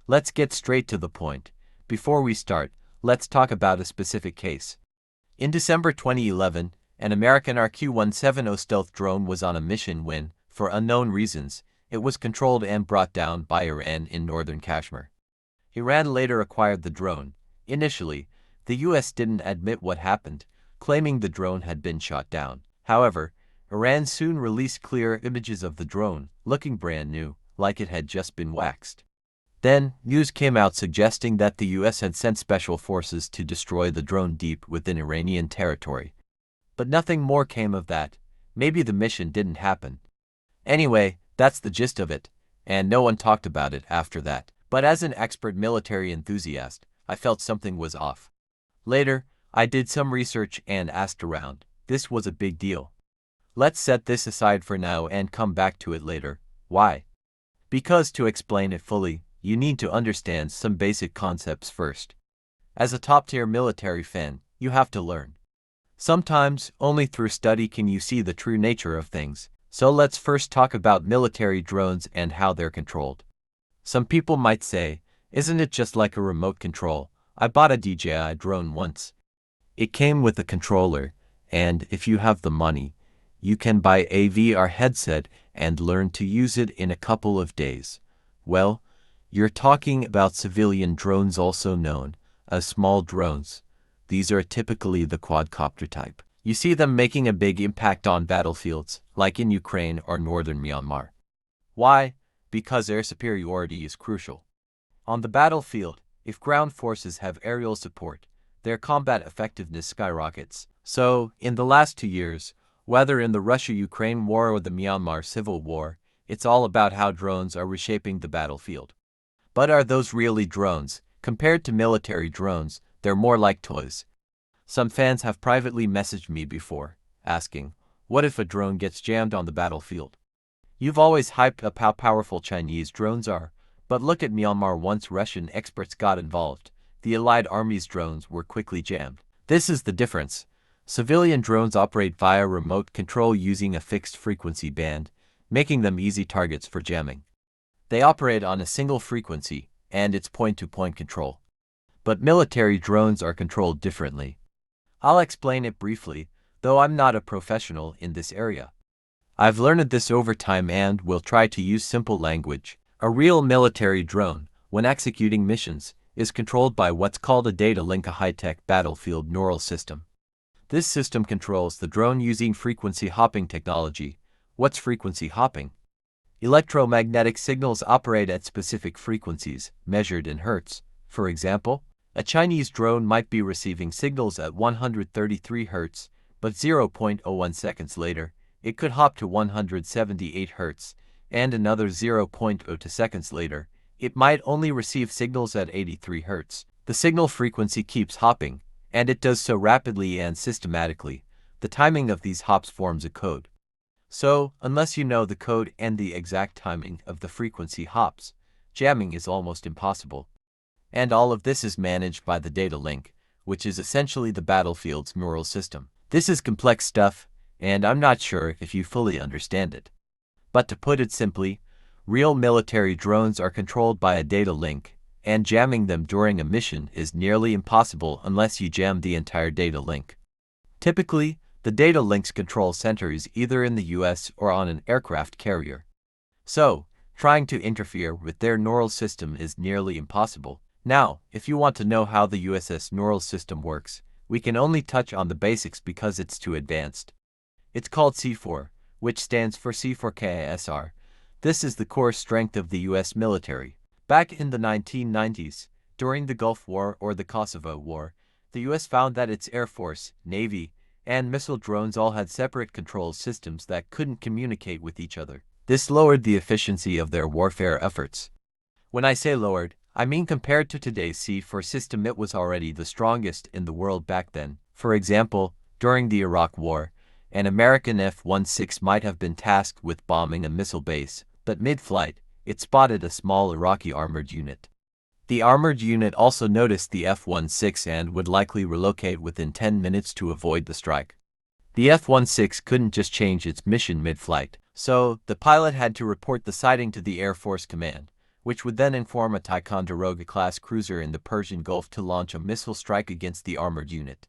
Let's get straight to the point. Before we start, let's talk about a specific case. In December 2011, an American RQ-170 stealth drone was on a mission when, for unknown reasons, it was controlled and brought down by Iran in northern Kashmir. Iran later acquired the drone. Initially, the US didn't admit what happened, claiming the drone had been shot down. However, Iran soon released clear images of the drone, looking brand new, like it had just been waxed. Then, news came out suggesting that the US had sent special forces to destroy the drone deep within Iranian territory. But nothing more came of that. Maybe the mission didn't happen. Anyway, that's the gist of it, and no one talked about it after that. But as an expert military enthusiast, I felt something was off. Later, I did some research and asked around. This was a big deal. Let's set this aside for now and come back to it later. Why? Because to explain it fully, you need to understand some basic concepts first. As a top-tier military fan, you have to learn. Sometimes, only through study can you see the true nature of things. So let's first talk about military drones and how they're controlled. Some people might say, isn't it just like a remote control? I bought a DJI drone once. It came with a controller, and if you have the money, you can buy a VR headset and learn to use it in a couple of days. Well, you're talking about civilian drones, also known as small drones. These are typically the quadcopter type. You see them making a big impact on battlefields, like in Ukraine or northern Myanmar. Why? Because air superiority is crucial. On the battlefield, if ground forces have aerial support, their combat effectiveness skyrockets. So, in the last 2 years, whether in the Russia-Ukraine war or the Myanmar civil war, it's all about how drones are reshaping the battlefield. But are those really drones? Compared to military drones, they're more like toys. Some fans have privately messaged me before, asking, what if a drone gets jammed on the battlefield? You've always hyped up how powerful Chinese drones are, but look at Myanmar. Once Russian experts got involved, the Allied Army's drones were quickly jammed. This is the difference. Civilian drones operate via remote control using a fixed frequency band, making them easy targets for jamming. They operate on a single frequency, and it's point-to-point control. But military drones are controlled differently. I'll explain it briefly, though I'm not a professional in this area. I've learned this over time and will try to use simple language. A real military drone, when executing missions, is controlled by what's called a data link, a high-tech battlefield neural system. This system controls the drone using frequency hopping technology. What's frequency hopping? Electromagnetic signals operate at specific frequencies, measured in hertz. For example, a Chinese drone might be receiving signals at 133 Hz, but 0.01 seconds later, it could hop to 178 Hz, and another 0.02 seconds later, it might only receive signals at 83 Hz. The signal frequency keeps hopping, and it does so rapidly and systematically. The timing of these hops forms a code. So, unless you know the code and the exact timing of the frequency hops, jamming is almost impossible. And all of this is managed by the data link, which is essentially the battlefield's neural system. This is complex stuff, and I'm not sure if you fully understand it. But to put it simply, real military drones are controlled by a data link, and jamming them during a mission is nearly impossible unless you jam the entire data link. Typically, the data link's control center is either in the US or on an aircraft carrier. So, trying to interfere with their neural system is nearly impossible. Now, if you want to know how the US's neural system works, we can only touch on the basics because it's too advanced. It's called C4, which stands for C4KISR. This is the core strength of the US military. Back in the 1990s, during the Gulf War or the Kosovo War, the US found that its Air Force, Navy, and missile drones all had separate control systems that couldn't communicate with each other. This lowered the efficiency of their warfare efforts. When I say lowered, I mean compared to today's C4 system, it was already the strongest in the world back then. For example, during the Iraq War, an American F-16 might have been tasked with bombing a missile base, but mid-flight, it spotted a small Iraqi armored unit. The armored unit also noticed the F-16 and would likely relocate within 10 minutes to avoid the strike. The F-16 couldn't just change its mission mid-flight, so the pilot had to report the sighting to the Air Force Command, which would then inform a Ticonderoga-class cruiser in the Persian Gulf to launch a missile strike against the armored unit.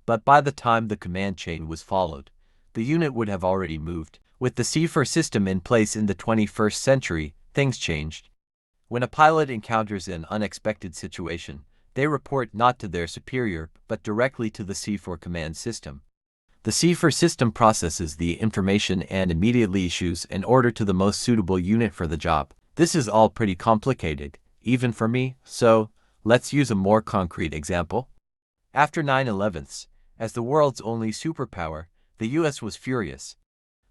But by the time the command chain was followed, the unit would have already moved. With the C4 system in place in the 21st century, things changed. When a pilot encounters an unexpected situation, they report not to their superior, but directly to the C4 command system. The C4 system processes the information and immediately issues an order to the most suitable unit for the job. This is all pretty complicated, even for me, so let's use a more concrete example. After 9/11, as the world's only superpower, the US was furious.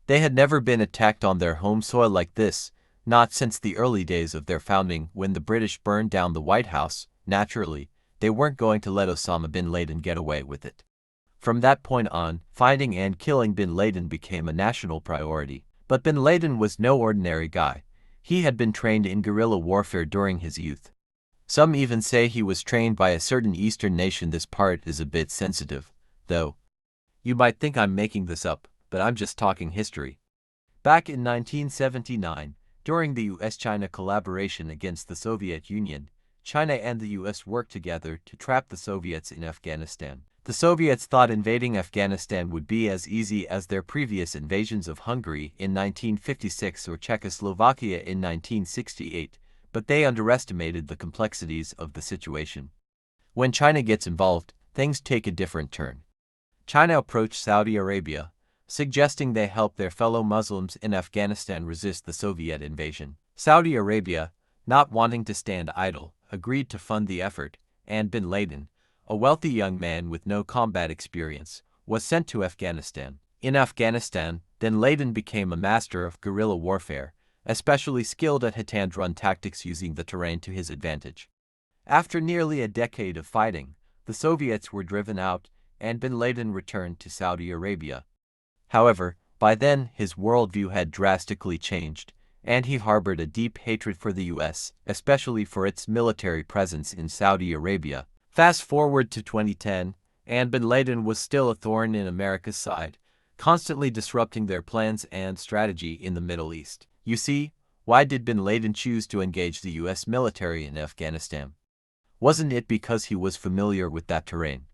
They had never been attacked on their home soil like this, not since the early days of their founding when the British burned down the White House. Naturally, they weren't going to let Osama bin Laden get away with it. From that point on, finding and killing bin Laden became a national priority. But bin Laden was no ordinary guy. He had been trained in guerrilla warfare during his youth. Some even say he was trained by a certain Eastern nation. This part is a bit sensitive, though. You might think I'm making this up, but I'm just talking history. Back in 1979, during the US-China collaboration against the Soviet Union, China and the US worked together to trap the Soviets in Afghanistan. The Soviets thought invading Afghanistan would be as easy as their previous invasions of Hungary in 1956 or Czechoslovakia in 1968, but they underestimated the complexities of the situation. When China gets involved, things take a different turn. China approached Saudi Arabia, suggesting they help their fellow Muslims in Afghanistan resist the Soviet invasion. Saudi Arabia, not wanting to stand idle, agreed to fund the effort, and bin Laden, a wealthy young man with no combat experience, was sent to Afghanistan. In Afghanistan, bin Laden became a master of guerrilla warfare, especially skilled at hit-and-run tactics using the terrain to his advantage. After nearly a decade of fighting, the Soviets were driven out, and bin Laden returned to Saudi Arabia. However, by then his worldview had drastically changed, and he harbored a deep hatred for the US, especially for its military presence in Saudi Arabia. Fast forward to 2010, and bin Laden was still a thorn in America's side, constantly disrupting their plans and strategy in the Middle East. You see, why did bin Laden choose to engage the US military in Afghanistan? Wasn't it because he was familiar with that terrain?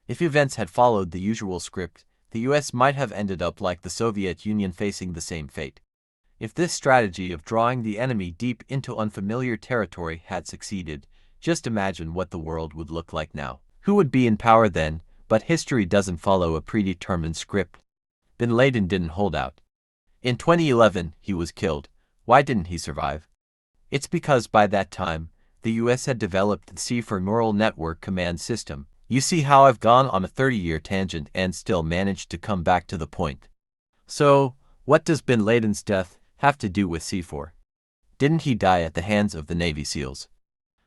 If events had followed the usual script, the US might have ended up like the Soviet Union, facing the same fate. If this strategy of drawing the enemy deep into unfamiliar territory had succeeded, just imagine what the world would look like now. Who would be in power then? But history doesn't follow a predetermined script. Bin Laden didn't hold out. In 2011, he was killed. Why didn't he survive? It's because by that time, the US had developed the C4 neural network command system. You see how I've gone on a 30-year tangent and still managed to come back to the point. So, what does bin Laden's death have to do with C4? Didn't he die at the hands of the Navy SEALs?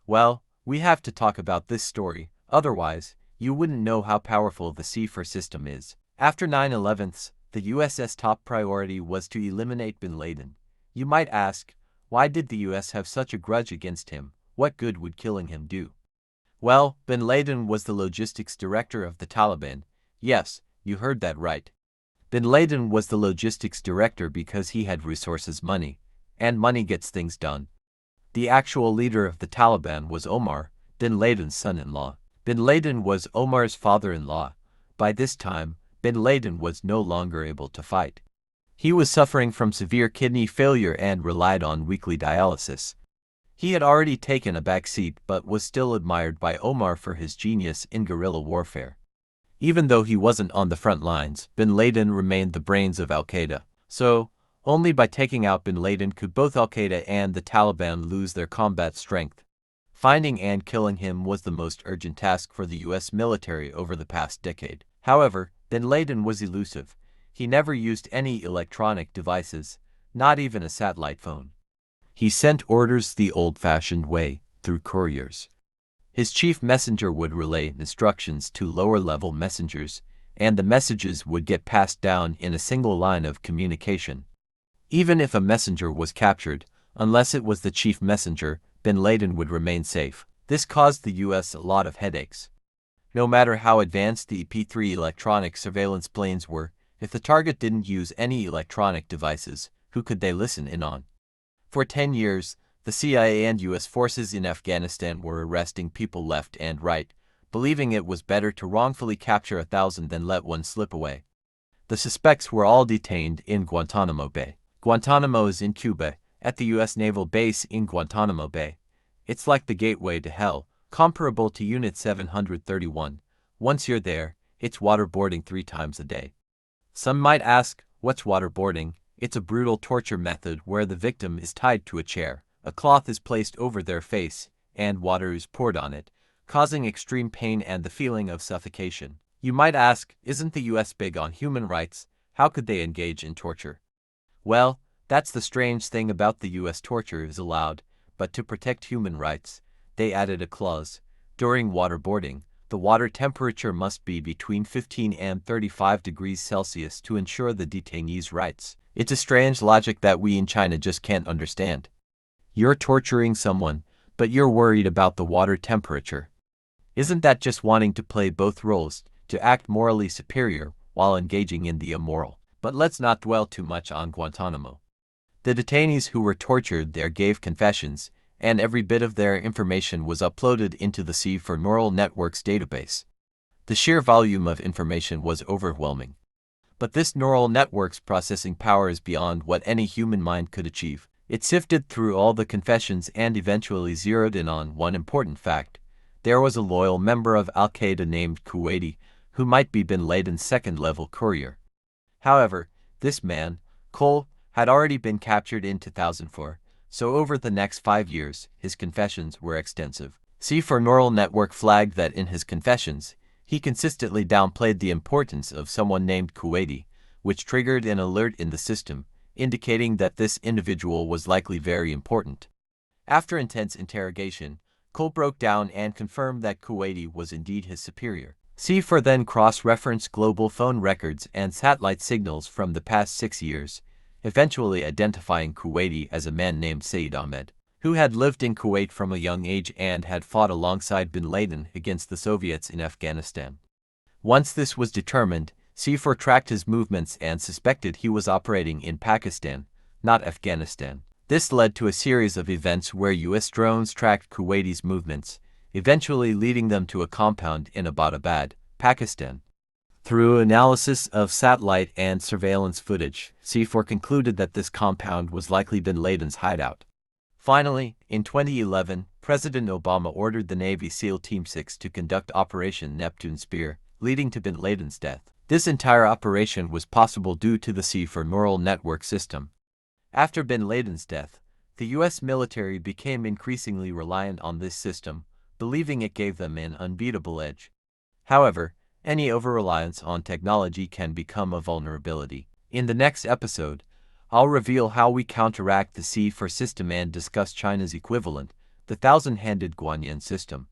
Well, we have to talk about this story, otherwise, you wouldn't know how powerful the C4 system is. After 9/11, the US's top priority was to eliminate bin Laden. You might ask, why did the US have such a grudge against him? What good would killing him do? Well, bin Laden was the logistics director of the Taliban. Yes, you heard that right. Bin Laden was the logistics director because he had resources, money, and money gets things done. The actual leader of the Taliban was Omar, bin Laden's son-in-law. Bin Laden was Omar's father-in-law. By this time, bin Laden was no longer able to fight. He was suffering from severe kidney failure and relied on weekly dialysis. He had already taken a back seat but was still admired by Omar for his genius in guerrilla warfare. Even though he wasn't on the front lines, bin Laden remained the brains of Al-Qaeda. So, only by taking out bin Laden could both Al-Qaeda and the Taliban lose their combat strength. Finding and killing him was the most urgent task for the US military over the past decade. However, bin Laden was elusive. He never used any electronic devices, not even a satellite phone. He sent orders the old-fashioned way, through couriers. His chief messenger would relay instructions to lower-level messengers, and the messages would get passed down in a single line of communication. Even if a messenger was captured, unless it was the chief messenger, bin Laden would remain safe. This caused the US a lot of headaches. No matter how advanced the P-3 electronic surveillance planes were, if the target didn't use any electronic devices, who could they listen in on? For 10 years, The CIA and US forces in Afghanistan were arresting people left and right, believing it was better to wrongfully capture 1,000 than let one slip away. The suspects were all detained in Guantanamo Bay. Guantanamo is in Cuba, at the US Naval Base in Guantanamo Bay. It's like the gateway to hell, comparable to Unit 731. Once you're there, it's waterboarding 3 times a day. Some might ask, what's waterboarding? It's a brutal torture method where the victim is tied to a chair, a cloth is placed over their face, and water is poured on it, causing extreme pain and the feeling of suffocation. You might ask, isn't the US big on human rights? How could they engage in torture? Well, that's the strange thing about the US. Torture is allowed, but to protect human rights, they added a clause. During waterboarding, the water temperature must be between 15 and 35 degrees Celsius to ensure the detainees' rights. It's a strange logic that we in China just can't understand. You're torturing someone, but you're worried about the water temperature. Isn't that just wanting to play both roles, to act morally superior while engaging in the immoral? But let's not dwell too much on Guantanamo. The detainees who were tortured there gave confessions, and every bit of their information was uploaded into the C4 Neural Networks database. The sheer volume of information was overwhelming. But this neural network's processing power is beyond what any human mind could achieve. It sifted through all the confessions and eventually zeroed in on one important fact. There was a loyal member of Al-Qaeda named Kuwaiti, who might be bin Laden's second-level courier. However, this man, Cole, had already been captured in 2004, so over the next 5 years, his confessions were extensive. C4 Neural Network flagged that in his confessions, he consistently downplayed the importance of someone named Kuwaiti, which triggered an alert in the system, indicating that this individual was likely very important. After intense interrogation, Cole broke down and confirmed that Kuwaiti was indeed his superior. C4 then cross-referenced global phone records and satellite signals from the past 6 years, eventually identifying Kuwaiti as a man named Saeed Ahmed, who had lived in Kuwait from a young age and had fought alongside bin Laden against the Soviets in Afghanistan. Once this was determined, C4 tracked his movements and suspected he was operating in Pakistan, not Afghanistan. This led to a series of events where US drones tracked Kuwaiti's movements, eventually leading them to a compound in Abbottabad, Pakistan. Through analysis of satellite and surveillance footage, C4 concluded that this compound was likely bin Laden's hideout. Finally, in 2011, President Obama ordered the Navy SEAL Team 6 to conduct Operation Neptune Spear, leading to bin Laden's death. This entire operation was possible due to the C4 Neural Network system. After bin Laden's death, the US military became increasingly reliant on this system, believing it gave them an unbeatable edge. However, any over-reliance on technology can become a vulnerability. In the next episode, I'll reveal how we counteract the C4 system and discuss China's equivalent, the thousand-handed Guanyin system.